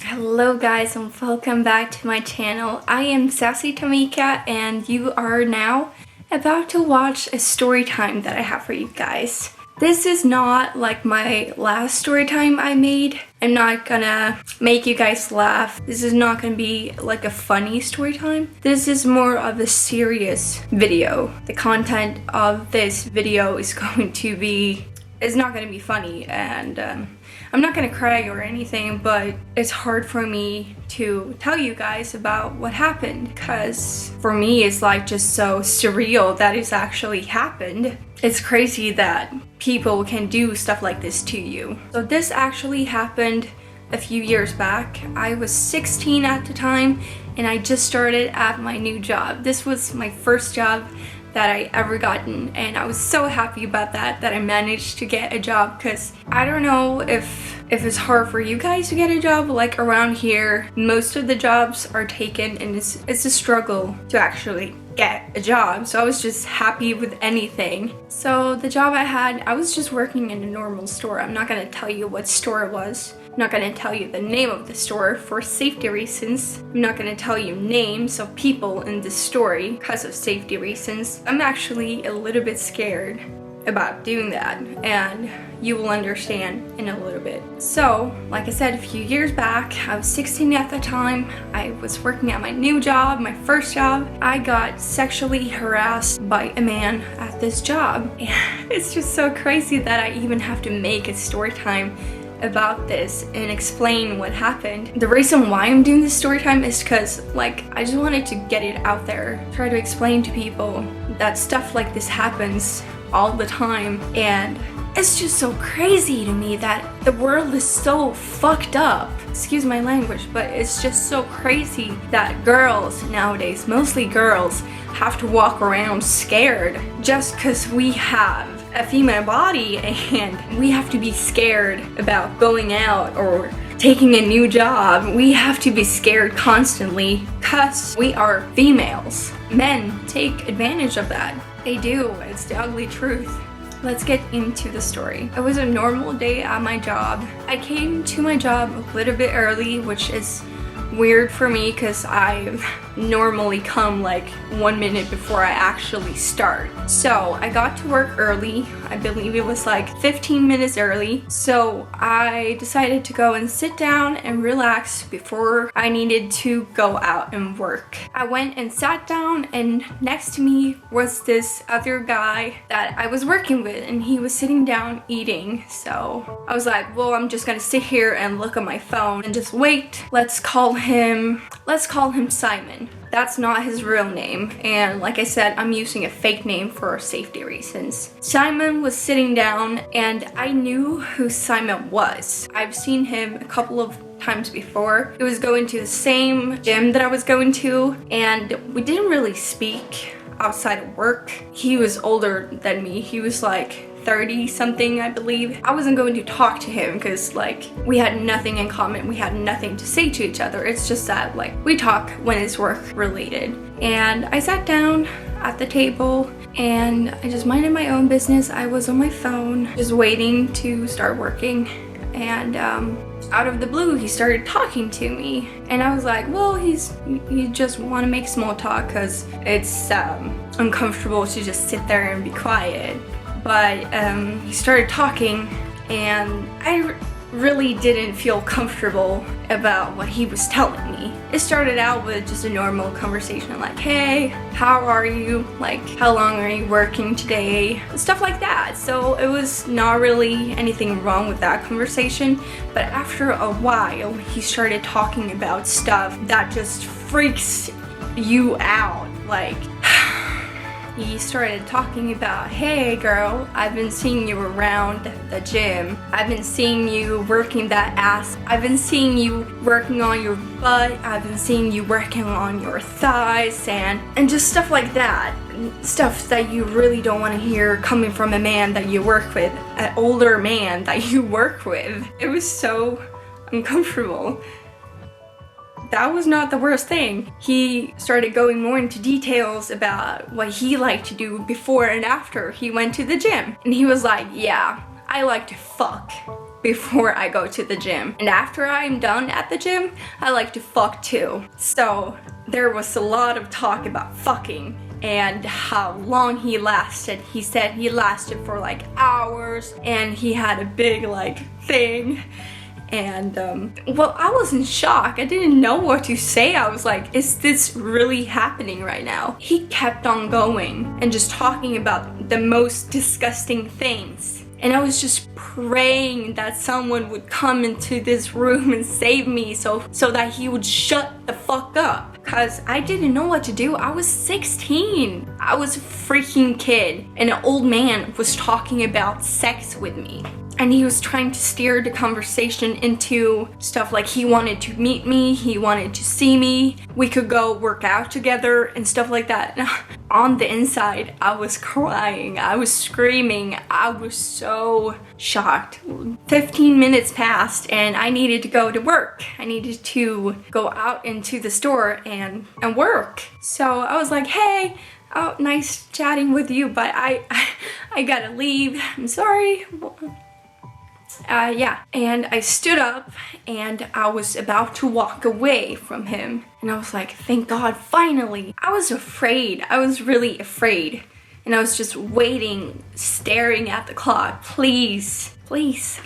Hello guys and welcome back to my channel. I am Sassy Tamika and you are now about to watch a story time that I have for you guys. This is not like my last story time I made. I'm not gonna make you guys laugh. This is not gonna be like a funny story time. This is more of a serious video. The content of this video is going to be it's not going to be funny, and I'm not going to cry or anything, but it's hard for me to tell you guys about what happened because for me it's like just so surreal that it's actually happened. It's crazy that people can do stuff like this to you. So this actually happened a few years back. I was 16 at the time and I just started at my new job. This was my first job that I ever gotten, and I was so happy about that I managed to get a job, because I don't know if it's hard for you guys to get a job. Like around here most of the jobs are taken and it's a struggle to actually get a job, so I was just happy with anything. So the job I had, I was just working in a normal store. I'm not gonna tell you what store it was. I'm not gonna tell you the name of the store for safety reasons. I'm not gonna tell you names of people in this story because of safety reasons. I'm actually a little bit scared about doing that, and you will understand in a little bit. So, like I said, a few years back, I was 16 at the time. I was working at my new job, my first job. I got sexually harassed by a man at this job. And it's just so crazy that I even have to make a story time about this and explain what happened. The reason why I'm doing this story time is because like I just wanted to get it out there, try to explain to people that stuff like this happens all the time, and it's just so crazy to me that the world is so fucked up. Excuse my language, but it's just so crazy that girls nowadays, mostly girls, have to walk around scared just because we have a female body and we have to be scared about going out or taking a new job. We have to be scared constantly because we are females. Men take advantage of that. They do. It's the ugly truth. Let's get into the story. It was a normal day at my job. I came to my job a little bit early, which is weird for me because I normally come like 1 minute before I actually start. So I got to work early. I believe it was like 15 minutes early. So I decided to go and sit down and relax before I needed to go out and work. I went and sat down, and next to me was this other guy that I was working with, and he was sitting down eating. So I was like, well, I'm just gonna sit here and look at my phone and just wait. Let's call him Simon. That's not his real name, and like I said, I'm using a fake name for safety reasons. Simon was sitting down, and I knew who Simon was. I've seen him a couple of times before. He was going to the same gym that I was going to, and we didn't really speak outside of work. He was older than me. He was like 30 something, I believe. I wasn't going to talk to him because like we had nothing in common. We had nothing to say to each other. It's just that like we talk when it's work related. And I sat down at the table and I just minded my own business. I was on my phone just waiting to start working, and out of the blue he started talking to me, and I was like, well, you just want to make small talk because it's uncomfortable to just sit there and be quiet. But he started talking, and I really didn't feel comfortable about what he was telling me. It started out with just a normal conversation like, hey, how are you? Like, how long are you working today? Stuff like that. So it was not really anything wrong with that conversation. But after a while, he started talking about stuff that just freaks you out. Like, he started talking about, hey girl, I've been seeing you around the gym. I've been seeing you working that ass. I've been seeing you working on your butt. I've been seeing you working on your thighs and just stuff like that. Stuff that you really don't want to hear coming from a man that you work with, an older man that you work with. It was so uncomfortable. That was not the worst thing. He started going more into details about what he liked to do before and after he went to the gym. And he was like, yeah, I like to fuck. before I go to the gym. And after I'm done at the gym, I like to fuck too. So there was a lot of talk about fucking and how long he lasted. He said he lasted for like hours and he had a big like thing. And well, I was in shock. I didn't know what to say. I was like, is this really happening right now? He kept on going and just talking about the most disgusting things. And I was just praying that someone would come into this room and save me so that he would shut the fuck up. Because I didn't know what to do. I was 16. I was a freaking kid. And an old man was talking about sex with me. And he was trying to steer the conversation into stuff like he wanted to meet me, he wanted to see me, we could go work out together and stuff like that. And on the inside, I was crying, I was screaming, I was so shocked. 15 minutes passed and I needed to go to work. I needed to go out into the store and work. So I was like, hey, oh, nice chatting with you, but I gotta leave, I'm sorry. Yeah, and I stood up and I was about to walk away from him and I was like, thank God, finally. I was afraid. I was really afraid and I was just waiting, staring at the clock. Please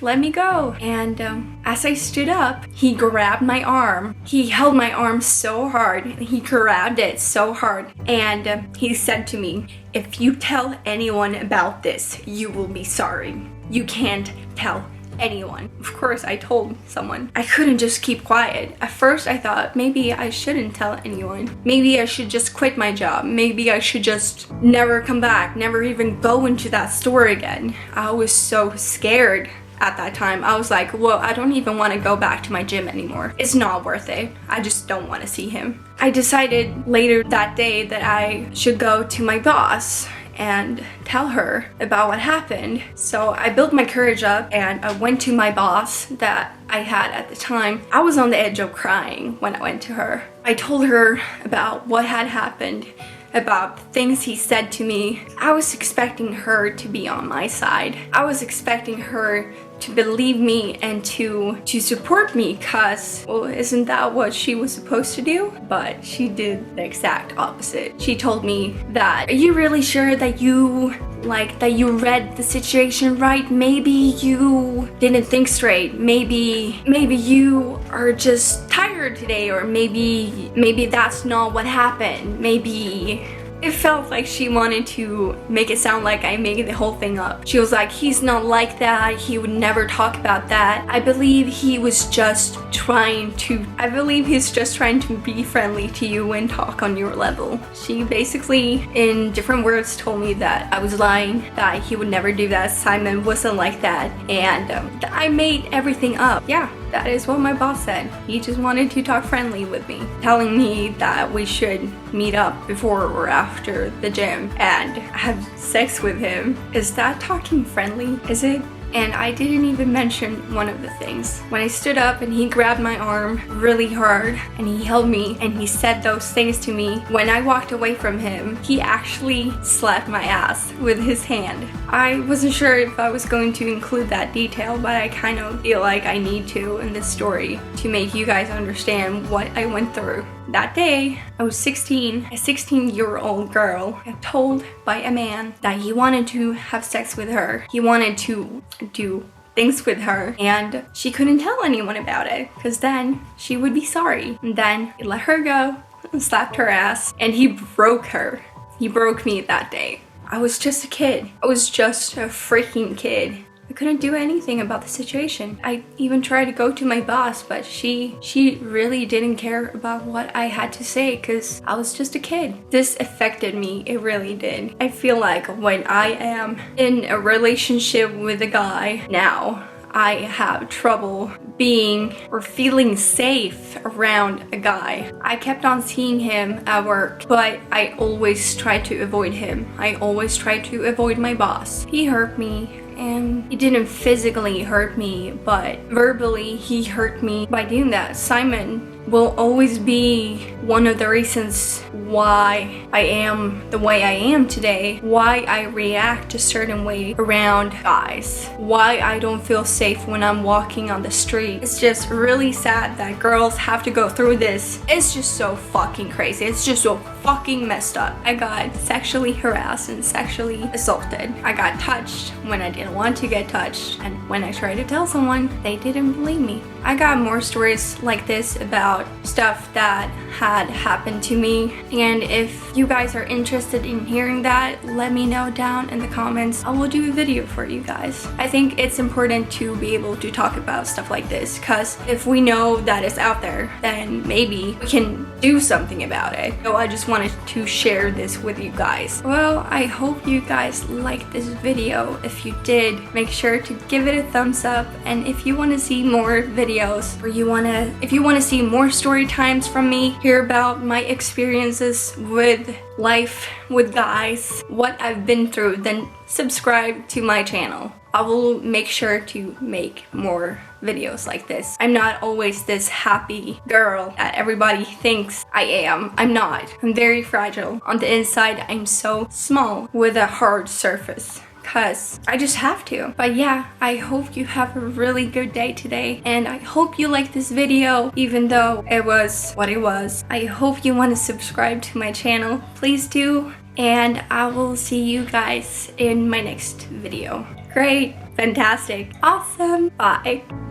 let me go. And as I stood up, he grabbed my arm. He held my arm so hard. He grabbed it so hard and he said to me, if you tell anyone about this, you will be sorry. You can't tell anyone. Of course, I told someone. I couldn't just keep quiet. At first, I thought maybe I shouldn't tell anyone. Maybe I should just quit my job. Maybe I should just never come back, never even go into that store again. I was so scared at that time. I was like, well, I don't even want to go back to my gym anymore. It's not worth it. I just don't want to see him. I decided later that day that I should go to my boss and tell her about what happened. So I built my courage up and I went to my boss that I had at the time. I was on the edge of crying when I went to her. I told her about what had happened, about things he said to me. I was expecting her to be on my side. I was expecting her to believe me and to support me, cause, well, isn't that what she was supposed to do? But she did the exact opposite. She told me that, are you really sure that you read the situation right? Maybe you didn't think straight. Maybe you are just tired today, or maybe that's not what happened. Maybe it felt like she wanted to make it sound like I made the whole thing up. She was like, he's not like that. He would never talk about that. I believe he's just trying to be friendly to you and talk on your level. She basically, in different words, told me that I was lying, that he would never do that. Simon wasn't like that. And that I made everything up. Yeah. That is what my boss said. He just wanted to talk friendly with me, telling me that we should meet up before or after the gym and have sex with him. Is that talking friendly? Is it? And I didn't even mention one of the things. When I stood up and he grabbed my arm really hard and he held me and he said those things to me, when I walked away from him, he actually slapped my ass with his hand. I wasn't sure if I was going to include that detail, but I kind of feel like I need to in this story to make you guys understand what I went through. That day, I was 16, a 16-year-old girl, told by a man that he wanted to have sex with her. He wanted to do things with her, and she couldn't tell anyone about it because then she would be sorry. And then he let her go and slapped her ass, and he broke her. He broke me that day. I was just a kid. I was just a freaking kid. I couldn't do anything about the situation. I even tried to go to my boss, but she really didn't care about what I had to say because I was just a kid. This affected me, it really did. I feel like when I am in a relationship with a guy now, I have trouble being or feeling safe around a guy. I kept on seeing him at work, but I always tried to avoid him. I always tried to avoid my boss. He hurt me. And he didn't physically hurt me, but verbally he hurt me by doing that. Simon will always be one of the reasons why I am the way I am today, why I react a certain way around guys, why I don't feel safe when I'm walking on the street. It's just really sad that girls have to go through this. It's just so fucking crazy. It's just so fucking messed up. I got sexually harassed and sexually assaulted. I got touched when I didn't want to get touched, and when I tried to tell someone, they didn't believe me. I got more stories like this about stuff that had happened to me, and if you guys are interested in hearing that, let me know down in the comments. I will do a video for you guys. I think it's important to be able to talk about stuff like this, because if we know that it's out there, then maybe we can do something about it. So I just wanted to share this with you guys. Well, I hope you guys liked this video. If you did, make sure to give it a thumbs up, and if you want to see more videos, or if you want to see more story times from me, hear about my experiences with life with guys, what I've been through, then subscribe to my channel. I will make sure to make more videos like this. I'm not always this happy girl that everybody thinks I am. I'm not. I'm very fragile. On the inside, I'm so small with a hard surface, because I just have to. But yeah, I hope you have a really good day today, and I hope you like this video even though it was what it was. I hope you want to subscribe to my channel. Please do, and I will see you guys in my next video. Great, fantastic, awesome, bye.